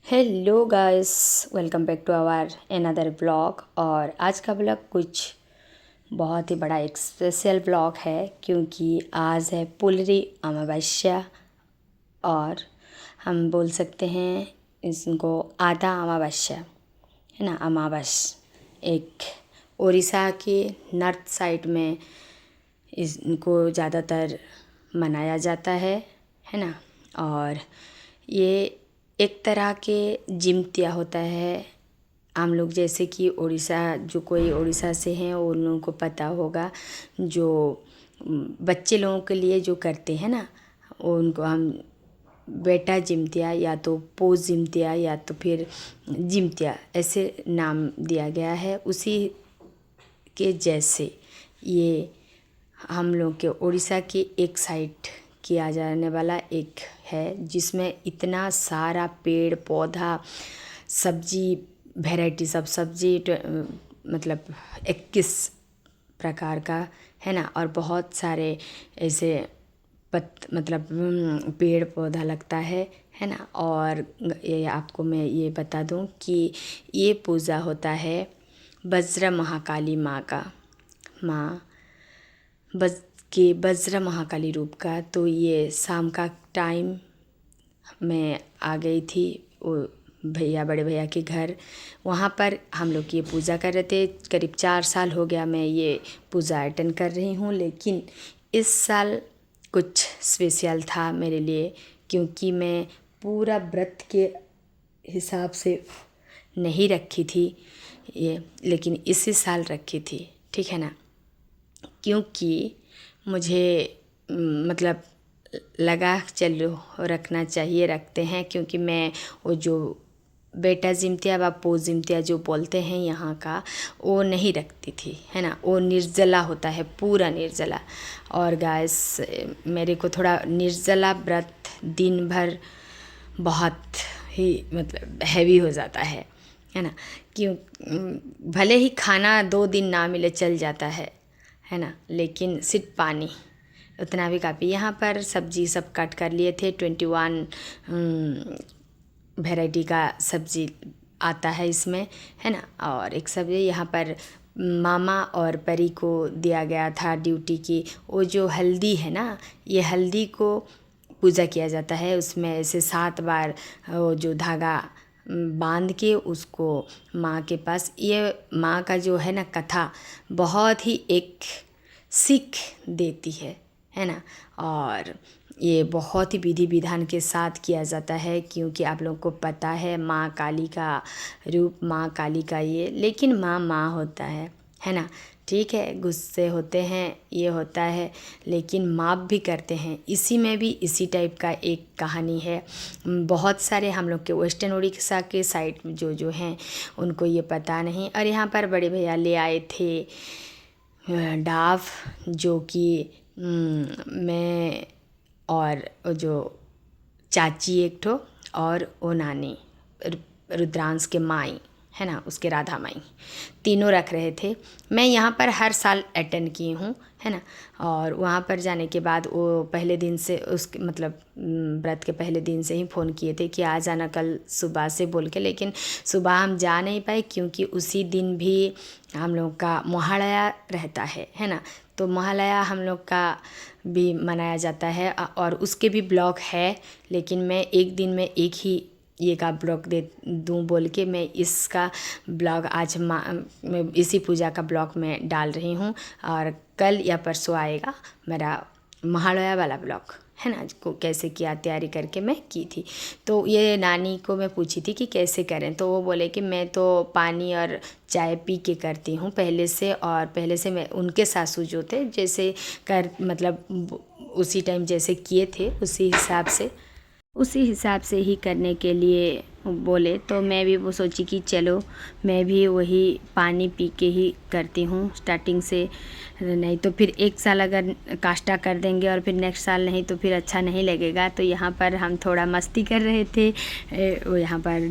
Hello guys, welcome back to our another blog. और आज का ब्लॉग कुछ बहुत ही बड़ा एक स्पेशल ब्लॉग है क्योंकि आज है पुलरी अमावस्या। और हम बोल सकते हैं इसको आधा अमावस्या, है ना। अमावस एक उड़ीसा के नॉर्थ साइड में इसको ज़्यादातर मनाया जाता है ना। और ये एक तरह के जिम्तिया होता है। हम लोग जैसे कि उड़ीसा, जो कोई उड़ीसा से हैं उन लोगों को पता होगा, जो बच्चे लोगों के लिए जो करते हैं ना, उनको हम बेटा जिम्तिया या तो पोज जिम्तिया या तो फिर जिम्तिया ऐसे नाम दिया गया है। उसी के जैसे ये हम लोग के उड़ीसा के एक साइड किया जाने वाला एक है जिसमें इतना सारा पेड़ पौधा सब्जी, वैरायटी सब सब्जी, मतलब 21 प्रकार का, है ना। और बहुत सारे ऐसे मतलब पेड़ पौधा लगता है ना। और ये आपको मैं ये बता दूं कि ये पूजा होता है वज्र महाकाली माँ का, माँ वज्र महाकाली रूप का। तो ये शाम का टाइम मैं आ गई थी वो भैया, बड़े भैया के घर। वहाँ पर हम लोग ये पूजा कर रहे थे। करीब 4 साल हो गया मैं ये पूजा अटेंड कर रही हूँ, लेकिन इस साल कुछ स्पेशल था मेरे लिए क्योंकि मैं पूरा व्रत के हिसाब से नहीं रखी थी ये, लेकिन इसी साल रखी थी, ठीक है ना। क्योंकि मुझे मतलब लगा चलो रखना चाहिए, रखते हैं। क्योंकि मैं वो जो बेटा जिम्तिया व पो जिम्तिया जो बोलते हैं यहाँ का, वो नहीं रखती थी, है ना। वो निर्जला होता है, पूरा निर्जला। और गाइस, मेरे को थोड़ा निर्जला व्रत दिन भर बहुत ही मतलब हैवी हो जाता है ना। क्यों, भले ही खाना 2 दिन ना मिले चल जाता है ना, लेकिन सिर्फ पानी उतना भी काफ़ी। यहाँ पर सब्जी सब काट कर लिए थे। 21 वैरायटी का सब्जी आता है इसमें, है ना। और एक सब्जी यहाँ पर मामा और परी को दिया गया था ड्यूटी की। वो जो हल्दी है ना, ये हल्दी को पूजा किया जाता है। उसमें ऐसे 7 बार वो जो धागा बांध के उसको माँ के पास, ये माँ का जो है ना कथा बहुत ही एक सीख देती है ना। और ये बहुत ही विधि विधान के साथ किया जाता है क्योंकि आप लोगों को पता है माँ काली का रूप, माँ काली का ये, लेकिन माँ माँ होता है ना। ठीक है, गुस्से होते हैं, ये होता है, लेकिन माफ़ भी करते हैं। इसी में भी इसी टाइप का एक कहानी है। बहुत सारे हम लोग के वेस्टर्न उड़ीसा के साइड जो जो हैं उनको ये पता नहीं। और यहाँ पर बड़े भैया ले आए थे डाव, जो कि मैं और जो चाची एक ठो और वो नानी रुद्रांश के माई, है ना, उसके राधा माई, तीनों रख रहे थे। मैं यहाँ पर हर साल अटेंड की हूँ, है ना। और वहाँ पर जाने के बाद वो पहले दिन से उसके मतलब व्रत के पहले दिन से ही फ़ोन किए थे कि आ जाना कल सुबह से बोल के, लेकिन सुबह हम जा नहीं पाए क्योंकि उसी दिन भी हम लोग का महालया रहता है ना। तो महालया हम लोग का भी मनाया जाता है और उसके भी ब्लॉग है, लेकिन मैं एक दिन में एक ही ये का ब्लॉग दे दूँ बोल के मैं इसका ब्लॉग आज मैं इसी पूजा का ब्लॉग में डाल रही हूँ। और कल या परसों आएगा मेरा महालया वाला ब्लॉग, है ना, को कैसे किया तैयारी करके मैं की थी। तो ये नानी को मैं पूछी थी कि कैसे करें, तो वो बोले कि मैं तो पानी और चाय पी के करती हूँ पहले से। और पहले से मैं उनके सासू जो थे जैसे कर मतलब उसी टाइम जैसे किए थे उसी हिसाब से ही करने के लिए बोले। तो मैं भी वो सोची कि चलो मैं भी वही पानी पी के ही करती हूँ स्टार्टिंग से। नहीं तो फिर एक साल अगर काष्टा कर देंगे और फिर नेक्स्ट साल नहीं तो फिर अच्छा नहीं लगेगा। तो यहाँ पर हम थोड़ा मस्ती कर रहे थे। वो यहाँ पर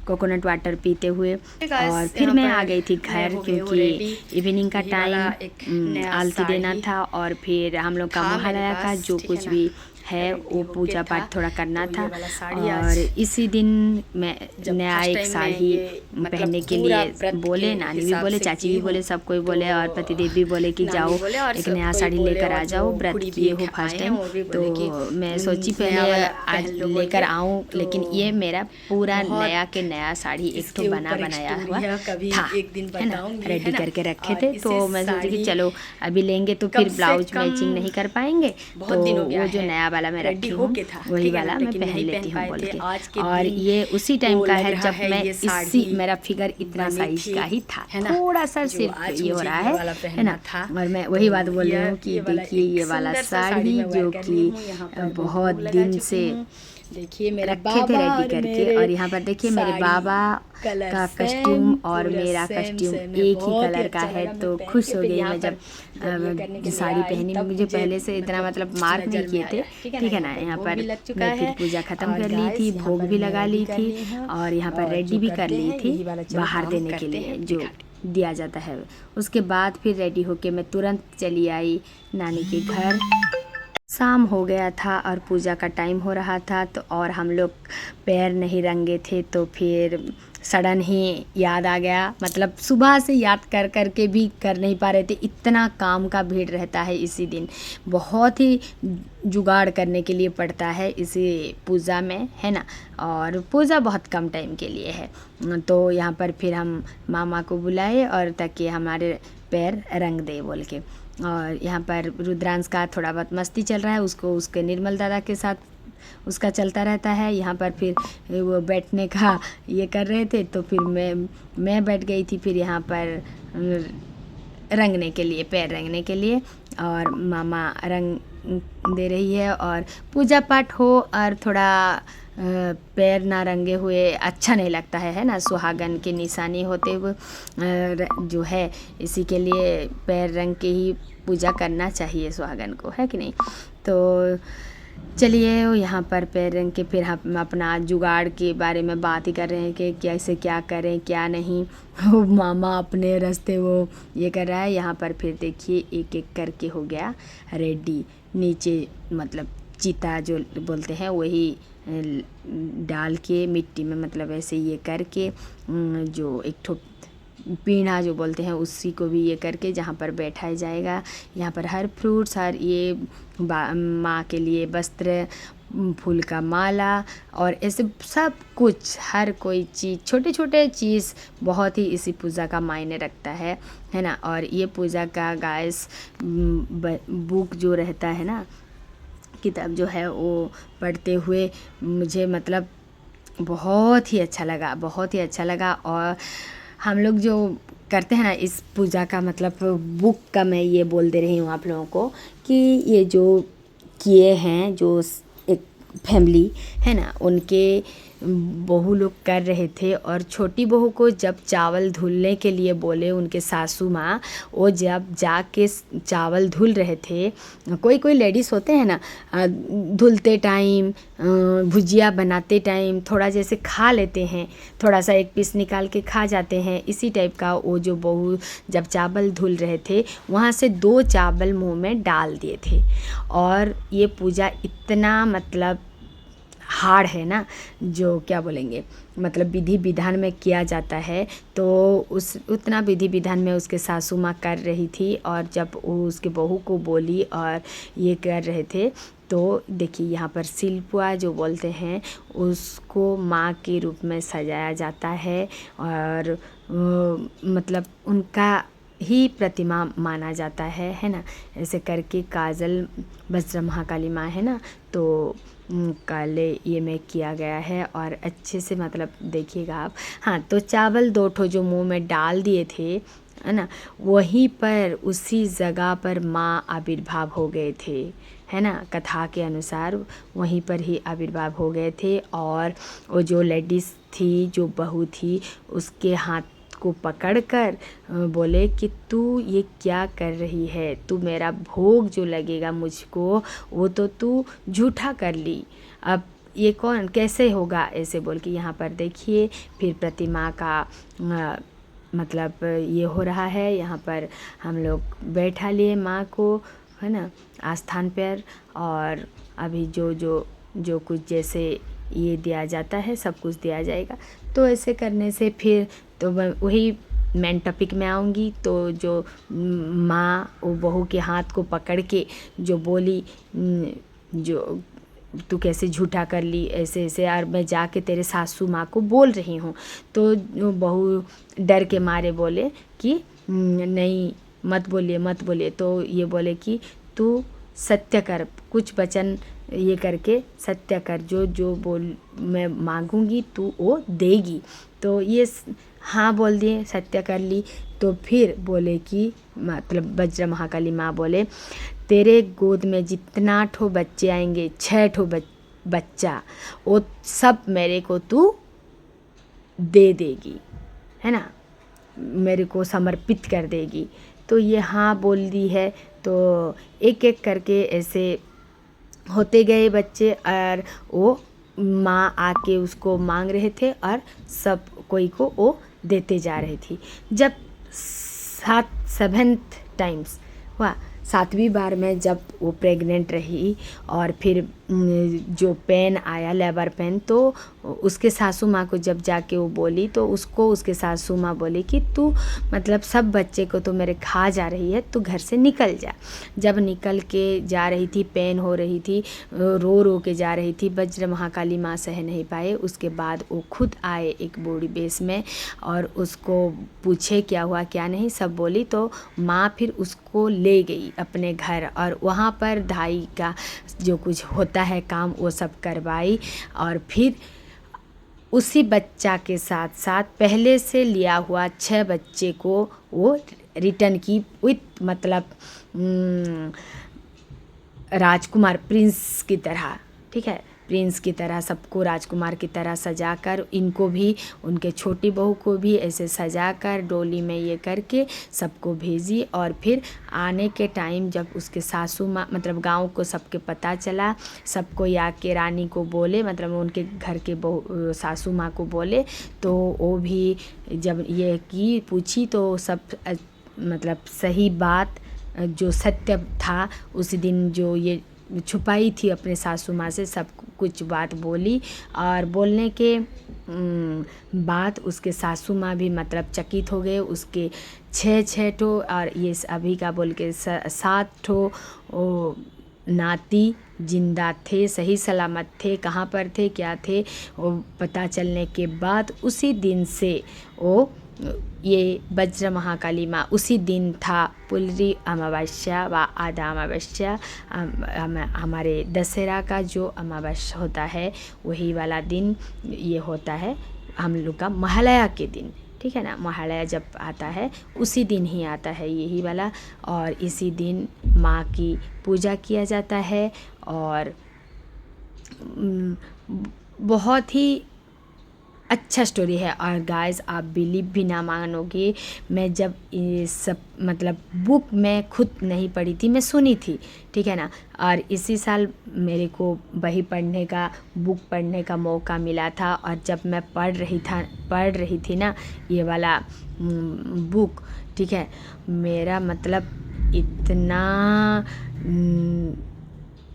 कोकोनट वाटर पीते हुए। और फिर मैं आ गई थी घर, क्योंकि इवनिंग का टाइम आलती देना था और फिर हम लोग का महालया का जो कुछ भी है वो पूजा पाठ थोड़ा करना था। और इसी दिन मैं नया एक साड़ी पहनने के लिए बोले, नानी भी बोले, चाची भी बोले, सब कोई बोले, और पतिदेव भी बोले कि जाओ एक नया साड़ी लेकर आ जाओ, व्रत किए हो फर्स्ट टाइम। तो मैं सोची पहले आज लेकर आऊँ, लेकिन ये मेरा पूरा नया के नया साड़ी एक तो बनाया हुआ था, है ना, रेडी करके रखे थे। तो मैं सोची कि चलो अभी लेंगे तो फिर ब्लाउज मैचिंग नहीं कर पाएंगे, तो वो जो नया वाला मैं रखी हूँ वही वाला मैं पहन लेती हूँ बोल के। और ये उसी टाइम का है जब मैं इसी मेरा फिगर इतना साइज का ही था, थोड़ा सा सिर्फ ये हो रहा है ना। और मैं वही बात बोल रही हूँ कि देखिए ये वाला साड़ी जो कि बहुत दिन से देखिए मेरे रखे थे रेडी करके। और यहाँ पर देखिए मेरे बाबा का कस्ट्यूम और मेरा कस्ट्यूम एक ही कलर का है, तो खुश हो गई मैं जब साड़ी पहनी। मुझे पहले से इतना मतलब मार्क नहीं किए थे, ठीक है ना। यहाँ पर मैं फिर पूजा ख़त्म कर ली थी, भोग भी लगा ली थी और यहाँ पर रेडी भी कर ली थी बाहर देने के लिए जो दिया जाता है। उसके बाद फिर रेडी होके मैं तुरंत चली आई नानी के घर। शाम हो गया था और पूजा का टाइम हो रहा था, तो और हम लोग पैर नहीं रंगे थे, तो फिर सडन ही याद आ गया। मतलब सुबह से याद कर कर के भी कर नहीं पा रहे थे, इतना काम का भीड़ रहता है इसी दिन, बहुत ही जुगाड़ करने के लिए पड़ता है इसी पूजा में, है ना। और पूजा बहुत कम टाइम के लिए है। तो यहाँ पर फिर हम मामा को बुलाए और ताकि हमारे पैर रंग दे बोल के। और यहाँ पर रुद्रांश का थोड़ा बहुत मस्ती चल रहा है, उसको उसके निर्मल दादा के साथ उसका चलता रहता है। यहाँ पर फिर वो बैठने का ये कर रहे थे, तो फिर मैं बैठ गई थी फिर यहाँ पर रंगने के लिए, पैर रंगने के लिए। और मामा रंग दे रही है और पूजा पाठ हो और थोड़ा पैर ना रंगे हुए अच्छा नहीं लगता है ना। सुहागन की निशानी होते हुए जो है, इसी के लिए पैर रंग के ही पूजा करना चाहिए सुहागन को, है कि नहीं। तो चलिए यहाँ पर पैर रंग के फिर हम अपना जुगाड़ के बारे में बात ही कर रहे हैं कि कैसे क्या करें क्या नहीं। वो मामा अपने रास्ते वो ये कर रहा है। यहाँ पर फिर देखिए एक एक करके हो गया रेडी। नीचे मतलब चिता जो बोलते हैं वही डाल के मिट्टी में, मतलब ऐसे ये करके जो एक ठो पीढ़ा जो बोलते हैं उसी को भी ये करके जहाँ पर बैठाया जाएगा। यहाँ पर हर फ्रूट्स, हर ये माँ के लिए वस्त्र, फूल का माला और ऐसे सब कुछ, हर कोई चीज़, छोटे छोटे चीज़ बहुत ही इसी पूजा का मायने रखता है ना। और ये पूजा का गाइस बुक जो रहता है ना, किताब जो है वो पढ़ते हुए मुझे मतलब बहुत ही अच्छा लगा, बहुत ही अच्छा लगा। और हम लोग जो करते हैं ना इस पूजा का, मतलब बुक का मैं ये बोल दे रही हूँ आप लोगों को कि ये जो किए हैं, जो एक फैमिली है ना, उनके बहू लोग कर रहे थे। और छोटी बहू को जब चावल धुलने के लिए बोले उनके सासू माँ, वो जब जाके चावल धुल रहे थे, कोई कोई लेडीज़ होते हैं ना, धुलते टाइम, भुजिया बनाते टाइम थोड़ा जैसे खा लेते हैं, थोड़ा सा एक पीस निकाल के खा जाते हैं, इसी टाइप का वो जो बहू जब चावल धुल रहे थे वहाँ से 2 चावल मुँह में डाल दिए थे। और ये पूजा इतना मतलब हार्ड है ना, जो क्या बोलेंगे, मतलब विधि विधान में किया जाता है। तो उस उतना विधि विधान में उसके सासू माँ कर रही थी। और जब वो उसके बहू को बोली और ये कर रहे थे, तो देखिए यहाँ पर शिल्पुआ जो बोलते हैं उसको माँ के रूप में सजाया जाता है और मतलब उनका ही प्रतिमा माना जाता है ना। ऐसे करके काजल वज्र महाकाली माँ है ना, तो काले ये में किया गया है। और अच्छे से मतलब देखिएगा आप। हाँ, तो चावल 2 ठो जो मुंह में डाल दिए थे है ना, वहीं पर उसी जगह पर माँ आविर्भाव हो गए थे, है ना। कथा के अनुसार वहीं पर ही आविर्भाव हो गए थे। और वो जो लेडीज़ थी, जो बहू थी, उसके हाथ को पकड़कर बोले कि तू ये क्या कर रही है, तू मेरा भोग जो लगेगा मुझको वो तो तू झूठा कर ली, अब ये कौन कैसे होगा ऐसे बोल के यहाँ पर देखिए फिर प्रतिमा का मतलब ये हो रहा है। यहाँ पर हम लोग बैठा लिए माँ को, है ना, आस्थान पर। और अभी जो कुछ जैसे ये दिया जाता है सब कुछ दिया जाएगा। तो ऐसे करने से फिर तो वही मेन टॉपिक में आऊँगी। तो जो माँ वो बहू के हाथ को पकड़ के जो बोली, जो तू कैसे झूठा कर ली ऐसे ऐसे, और मैं जाके तेरे सासू माँ को बोल रही हूँ। तो बहू डर के मारे बोले कि नहीं मत बोलिए मत बोलिए। तो ये बोले कि तू सत्य कर, कुछ वचन ये करके सत्य कर, जो जो बोल मैं मांगूंगी तू वो देगी। तो ये हाँ बोल दिए, सत्य कर ली। तो फिर बोले कि मतलब वज्र महाकाली माँ बोले तेरे गोद में जितना ठो बच्चे आएंगे, 6 ठो बच्चा, वो सब मेरे को तू दे देगी, है ना, मेरे को समर्पित कर देगी। तो ये हाँ बोल दी है। तो एक एक करके ऐसे होते गए बच्चे, और वो माँ आके उसको मांग रहे थे और सब कोई को वो देते जा रही थी। जब 7th टाइम्स हुआ, 7वीं बार में जब वो प्रेग्नेंट रही और फिर जो पेन आया लेबर पेन, तो उसके सासू माँ को जब जाके वो बोली तो उसको उसके सासू माँ बोली कि तू मतलब सब बच्चे को तो मेरे खा जा रही है, तू घर से निकल जा। जब निकल के जा रही थी, पेन हो रही थी, रो रो के जा रही थी, वज्र महाकाली माँ सह नहीं पाए। उसके बाद वो खुद आए एक बॉडी बेस में और उसको पूछे क्या हुआ क्या नहीं, सब बोली। तो माँ फिर उसको ले गई अपने घर और वहाँ पर धाई का जो कुछ होता है काम वो सब करवाई। और फिर उसी बच्चा के साथ साथ पहले से लिया हुआ 6 बच्चे को वो रिटर्न की विथ मतलब राजकुमार प्रिंस की तरह, ठीक है, प्रिंस की तरह सबको राजकुमार की तरह सजाकर, इनको भी उनके छोटी बहू को भी ऐसे सजाकर डोली में ये करके सबको भेजी। और फिर आने के टाइम जब उसके सासू माँ मतलब गांव को सबके पता चला, सबको आके रानी को बोले, मतलब उनके घर के बहू सासू माँ को बोले। तो वो भी जब ये की पूछी तो सब मतलब सही बात जो सत्य था उस दिन जो ये छुपाई थी अपने सासू माँ से, सब कुछ बात बोली। और बोलने के बाद उसके सासू माँ भी मतलब चकित हो गए। उसके 6 ठो और ये अभी का बोल के 7 ठो नाती जिंदा थे, सही सलामत थे, कहाँ पर थे क्या थे वो पता चलने के बाद उसी दिन से वो ये वज्र महाकाली माँ उसी दिन था पुलरी अमावस्या व आधा अमावस्या, हमारे दशहरा का जो अमावस्या होता है वही वाला दिन ये होता है हम लोग का महालया के दिन, ठीक है ना। महालया जब आता है उसी दिन ही आता है यही वाला, और इसी दिन माँ की पूजा किया जाता है। और बहुत ही अच्छा स्टोरी है। और गाइस आप बिलीव भी ना मानोगे, मैं जब ये सब मतलब बुक में खुद नहीं पढ़ी थी, मैं सुनी थी, ठीक है ना। और इसी साल मेरे को वही पढ़ने का बुक पढ़ने का मौका मिला था। और जब मैं पढ़ रही थी ना ये वाला बुक, ठीक है, मेरा मतलब इतना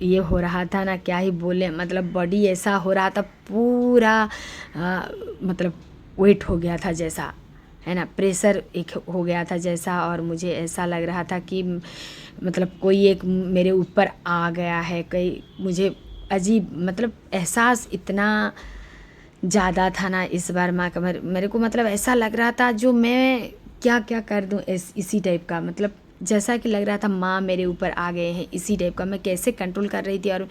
ये हो रहा था ना क्या ही बोले, मतलब बॉडी ऐसा हो रहा था पूरा मतलब वेट हो गया था जैसा, है ना, प्रेशर एक हो गया था जैसा। और मुझे ऐसा लग रहा था कि मतलब कोई एक मेरे ऊपर आ गया है, कहीं मुझे अजीब मतलब एहसास इतना ज़्यादा था ना इस बार माँ का मेरे को मतलब ऐसा लग रहा था जो मैं क्या क्या कर दूँ, इसी टाइप का, मतलब जैसा कि लग रहा था माँ मेरे ऊपर आ गए हैं, इसी टाइप का मैं कैसे कंट्रोल कर रही थी। और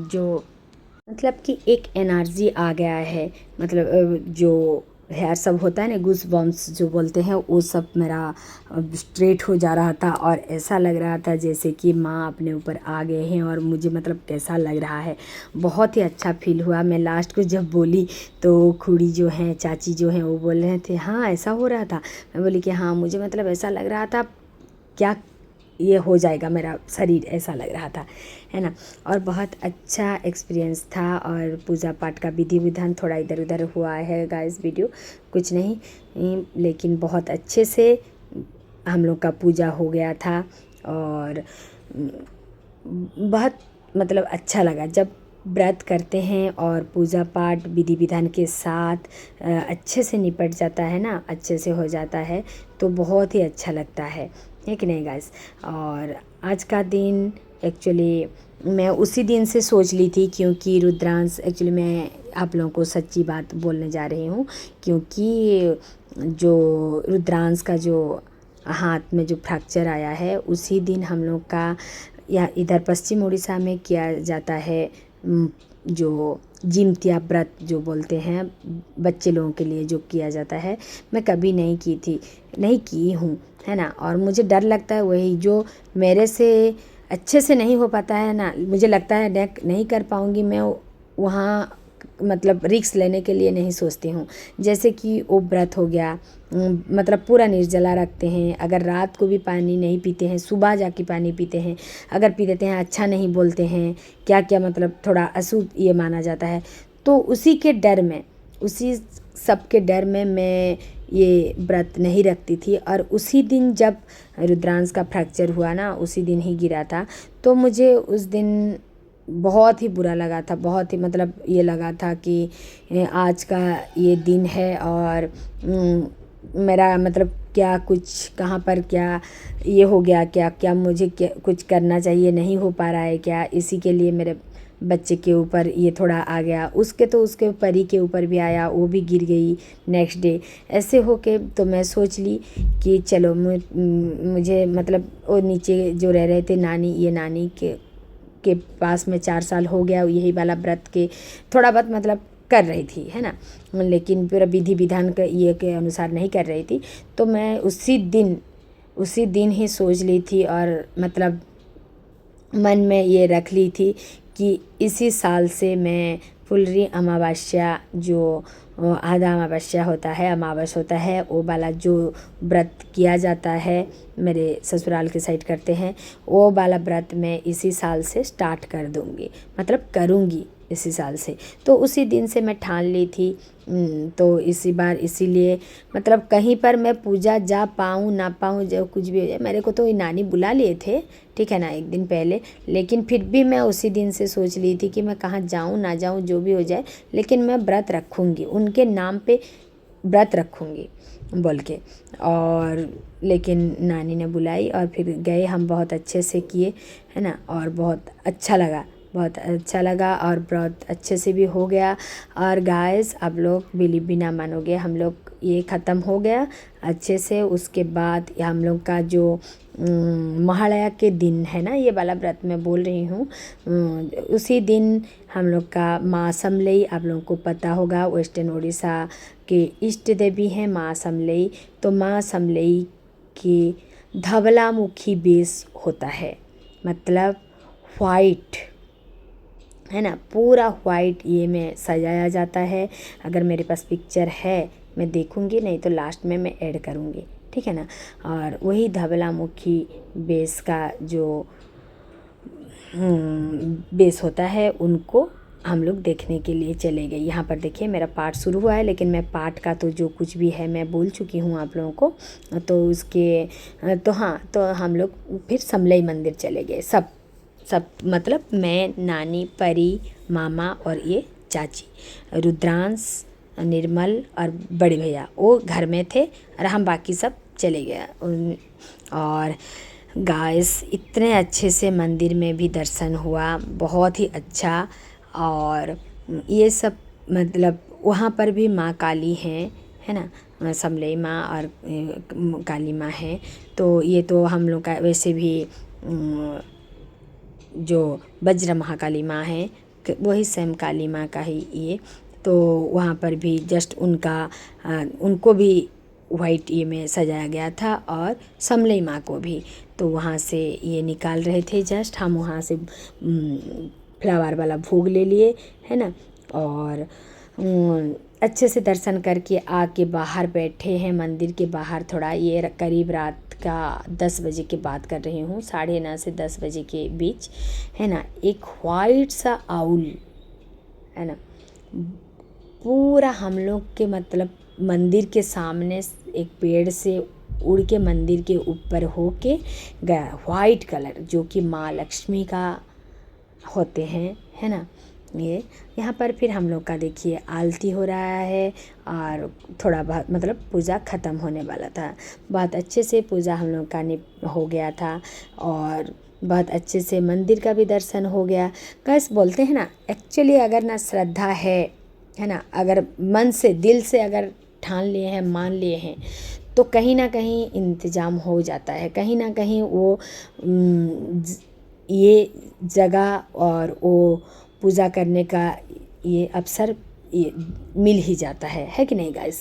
जो मतलब कि एक एनर्जी आ गया है, मतलब जो हेयर सब होता है ना गूस बम्स जो बोलते हैं, वो सब मेरा स्ट्रेट हो जा रहा था। और ऐसा लग रहा था जैसे कि माँ अपने ऊपर आ गए हैं और मुझे मतलब कैसा लग रहा है, बहुत ही अच्छा फील हुआ। मैं लास्ट को जब बोली तो खुड़ी जो हैं चाची जो हैं वो बोल रहे थे हाँ ऐसा हो रहा था। मैं बोली कि हाँ मुझे मतलब ऐसा लग रहा था क्या ये हो जाएगा मेरा शरीर, ऐसा लग रहा था, है ना। और बहुत अच्छा एक्सपीरियंस था। और पूजा पाठ का विधि विधान थोड़ा इधर उधर हुआ है गाइस, वीडियो कुछ नहीं, लेकिन बहुत अच्छे से हम लोग का पूजा हो गया था। और बहुत मतलब अच्छा लगा जब व्रत करते हैं और पूजा पाठ विधि विधान के साथ अच्छे से निपट जाता है ना, अच्छे से हो जाता है, तो बहुत ही अच्छा लगता है कि नहीं गाइस। और आज का दिन एक्चुअली मैं उसी दिन से सोच ली थी, क्योंकि रुद्रांश, एक्चुअली मैं आप लोगों को सच्ची बात बोलने जा रही हूँ, क्योंकि जो रुद्रांश का जो हाथ में जो फ्रैक्चर आया है, उसी दिन हम लोग का या इधर पश्चिम उड़ीसा में किया जाता है जो जिमतिया व्रत जो बोलते हैं बच्चे लोगों के लिए, जो किया जाता है। मैं कभी नहीं की हूँ, है ना। और मुझे डर लगता है, वही जो मेरे से अच्छे से नहीं हो पाता है ना, मुझे लगता है नहीं कर पाऊँगी मैं वहाँ, मतलब रिस्क लेने के लिए नहीं सोचती हूँ। जैसे कि वो व्रत हो गया, मतलब पूरा निर्जला रखते हैं, अगर रात को भी पानी नहीं पीते हैं, सुबह जाके पानी पीते हैं, अगर पी देते हैं अच्छा नहीं बोलते हैं, क्या क्या मतलब थोड़ा अशुभ ये माना जाता है। तो उसी के डर में, उसी सब के डर में मैं ये व्रत नहीं रखती थी। और उसी दिन जब रुद्रांश का फ्रैक्चर हुआ ना, उसी दिन ही गिरा था, तो मुझे उस दिन बहुत ही बुरा लगा था, बहुत ही मतलब ये लगा था कि आज का ये दिन है और मेरा मतलब क्या कुछ कहाँ पर क्या ये हो गया, क्या क्या मुझे क्या कुछ करना चाहिए, नहीं हो पा रहा है क्या, इसी के लिए मेरे बच्चे के ऊपर ये थोड़ा आ गया, उसके परी के ऊपर भी आया, वो भी गिर गई नेक्स्ट डे। ऐसे होके तो मैं सोच ली कि चलो मुझे मतलब वो नीचे जो रह रहे थे नानी के पास में 4 साल हो गया यही वाला व्रत के थोड़ा बहुत मतलब कर रही थी, है ना, लेकिन पूरा विधि विधान के ये के अनुसार नहीं कर रही थी। तो मैं उसी दिन ही सोच ली थी और मतलब मन में ये रख ली थी कि इसी साल से मैं फुलरी अमावस्या, जो आधा अमावस्या होता है, अमावस होता है, वो वाला जो व्रत किया जाता है, मेरे ससुराल के साइड करते हैं, वो वाला व्रत मैं इसी साल से स्टार्ट कर दूँगी, मतलब करूँगी इसी साल से। तो उसी दिन से मैं ठान ली थी। तो इसी बार इसीलिए मतलब कहीं पर मैं पूजा जा पाऊँ ना पाऊँ, जो कुछ भी हो जाए, मेरे को तो ये नानी बुला लिए थे, ठीक है ना, एक दिन पहले, लेकिन फिर भी मैं उसी दिन से सोच ली थी कि मैं कहाँ जाऊँ ना जाऊँ, जो भी हो जाए, लेकिन मैं व्रत रखूँगी, उनके नाम पे व्रत रखूँगी बोल के। और लेकिन नानी ने बुलाई और फिर गए हम, बहुत अच्छे से किए, है ना, और बहुत अच्छा लगा और बहुत अच्छे से भी हो गया। और गाइस, आप लोग बिलीव भी ना मानोगे, हम लोग ये ख़त्म हो गया अच्छे से। उसके बाद हम लोग का जो महालया के दिन है ना, ये वाला व्रत मैं बोल रही हूँ, उसी दिन हम लोग का माँ समलई, आप लोगों को पता होगा, वेस्टर्न उड़ीसा के इष्ट देवी हैं माँ समलई। तो माँ समलई की धवलामुखी बेस होता है, मतलब वाइट, है ना, पूरा वाइट ये में सजाया जाता है। अगर मेरे पास पिक्चर है मैं देखूंगी, नहीं तो लास्ट में मैं ऐड करूंगी, ठीक है ना। और वही धवलामुखी बेस का जो बेस होता है, उनको हम लोग देखने के लिए चले गए। यहाँ पर देखिए मेरा पाठ शुरू हुआ है, लेकिन मैं पाठ का तो जो कुछ भी है मैं बोल चुकी हूँ आप लोगों को। तो उसके तो हाँ, तो हम लोग फिर समलई मंदिर चले गए, सब मतलब मैं, नानी, परी, मामा और ये चाची, रुद्रांश, निर्मल और बड़े भैया वो घर में थे और हम बाकी सब चले गए। और गाइस, इतने अच्छे से मंदिर में भी दर्शन हुआ, बहुत ही अच्छा। और ये सब मतलब वहाँ पर भी माँ काली हैं, है ना, समलई माँ और काली माँ हैं। तो ये तो हम लोग का वैसे भी जो वज्र महाकाली माँ है, वही सेम काली माँ का ही ये। तो वहाँ पर भी जस्ट उनको भी वाइट ये में सजाया गया था, और समलई माँ को भी। तो वहाँ से ये निकाल रहे थे, जस्ट हम वहाँ से फ्लावर वाला भोग ले लिए, है ना। और अच्छे से दर्शन करके आके बाहर बैठे हैं मंदिर के बाहर, थोड़ा ये करीब रात का 10 बजे की बात कर रही हूँ, 9:30 से 10 बजे के बीच, है ना, एक वाइट सा आउल, है ना, पूरा हम लोग के मतलब मंदिर के सामने एक पेड़ से उड़ के मंदिर के ऊपर होके गया, वाइट कलर, जो कि माँ लक्ष्मी का होते हैं, है ना। ये यहाँ पर फिर हम लोग का देखिए आरती हो रहा है और थोड़ा बहुत मतलब पूजा ख़त्म होने वाला था। बहुत अच्छे से पूजा हम लोग का हो गया था और बहुत अच्छे से मंदिर का भी दर्शन हो गया। कैसे बोलते हैं ना, एक्चुअली अगर ना श्रद्धा है ना, अगर मन से दिल से अगर ठान लिए हैं, मान लिए हैं, तो कहीं ना कहीं इंतज़ाम हो जाता है, कहीं ना कहीं वो ये जगह और वो पूजा करने का ये अवसर ये मिल ही जाता है कि नहीं गाइस।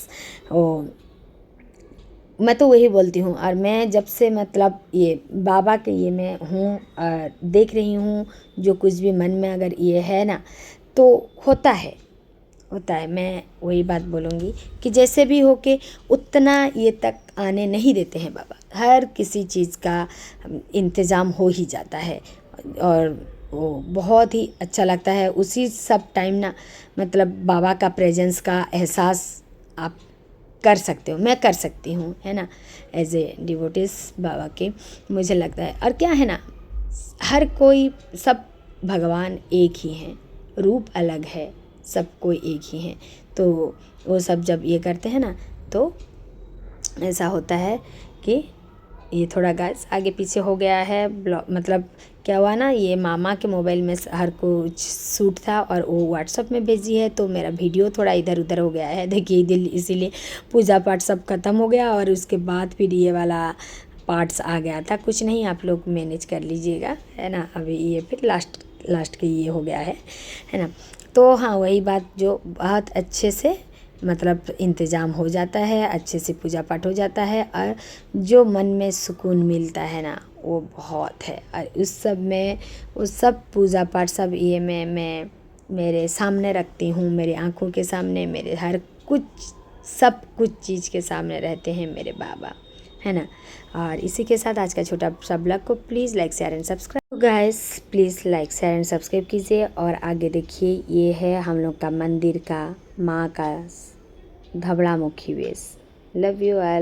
मैं तो वही बोलती हूँ। और मैं जब से मतलब ये बाबा के ये मैं हूँ और देख रही हूँ, जो कुछ भी मन में अगर ये है ना, तो होता है। मैं वही बात बोलूँगी कि जैसे भी हो के उतना ये तक आने नहीं देते हैं बाबा, हर किसी चीज़ का इंतज़ाम हो ही जाता है और वो बहुत ही अच्छा लगता है। उसी सब टाइम ना मतलब बाबा का प्रेजेंस का एहसास आप कर सकते हो, मैं कर सकती हूँ, है ना, एज ए डिवोटिस बाबा के। मुझे लगता है और क्या है ना, हर कोई सब भगवान एक ही हैं, रूप अलग है, सब कोई एक ही हैं। तो वो सब जब ये करते हैं ना, तो ऐसा होता है कि ये थोड़ा गैस आगे पीछे हो गया है। मतलब क्या हुआ ना, ये मामा के मोबाइल में हर कुछ शूट था और वो व्हाट्सअप में भेजी है, तो मेरा वीडियो थोड़ा इधर उधर हो गया है। देखिए दिल, इसीलिए पूजा पाठ सब खत्म हो गया और उसके बाद फिर ये वाला पार्ट्स आ गया था। कुछ नहीं, आप लोग मैनेज कर लीजिएगा, है ना। अभी ये फिर लास्ट के ये हो गया है ना। तो हाँ, वही बात जो बहुत अच्छे से मतलब इंतज़ाम हो जाता है, अच्छे से पूजा पाठ हो जाता है और जो मन में सुकून मिलता है ना, वो बहुत है। और उस सब पूजा पाठ सब ये मैं मेरे सामने रखती हूँ, मेरे आँखों के सामने, मेरे हर कुछ सब कुछ चीज़ के सामने रहते हैं मेरे बाबा, है ना। और इसी के साथ आज का छोटा सा ब्लॉग को please like share and subscribe guys, please like share and subscribe कीजिए। और आगे देखिए ये है हम लोग का मंदिर का माँ का धबला मुखी वेश। Love you all.